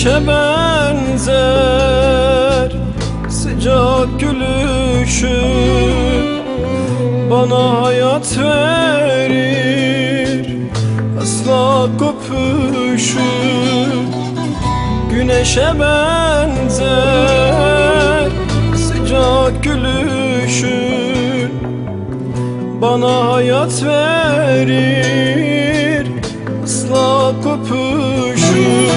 Güneşe benzer sıcak gülüşün, bana hayat verir asla kopuşun. Güneşe benzer sıcak gülüşün, bana hayat verir asla kopuşun.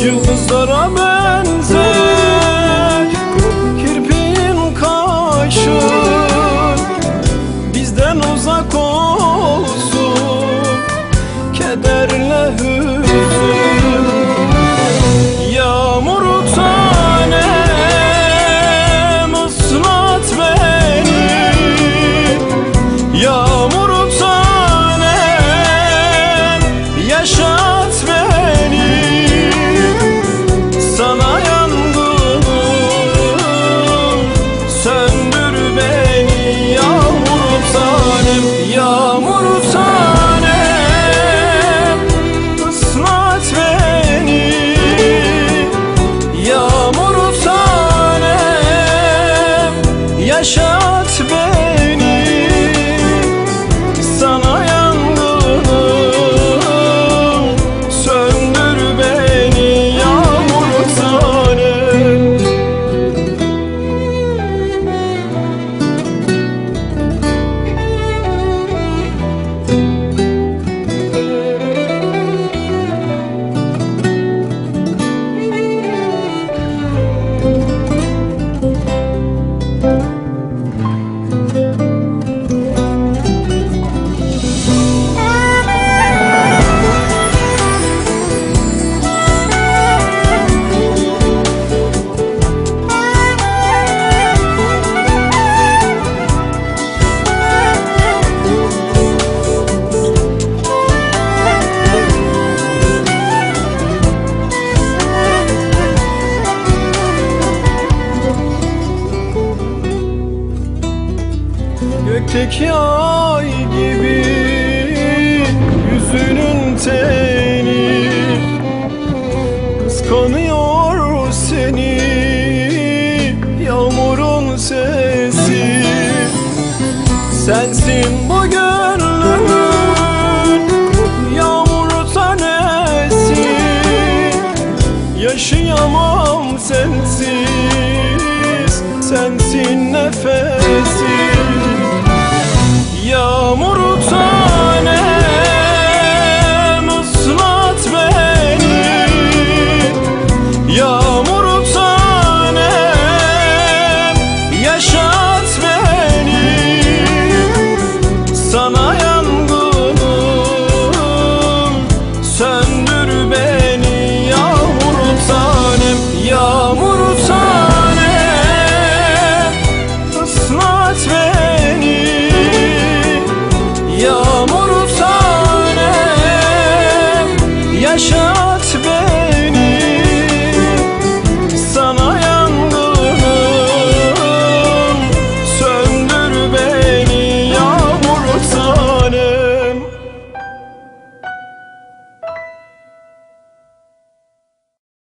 Yıldızlara benzer kirpiğin kaşın, bizden uzak olsun kederle hüzün. Yağmur tanem ıslat beni, yağmur tanem yaşat beni. Sana yangınım söndür beni, yağmur tanem, yağmur tanem ıslat beni, yağmur tanem yaşat beni. Sana yangınım söndür beni, yağmur tanem. Gökteki ay gibi yüzünün teni, kıskanıyor seni yağmurun sesi. Sensin bu gönlümün yağmur tanesi, yaşayamam sensiz, sensin nefesi.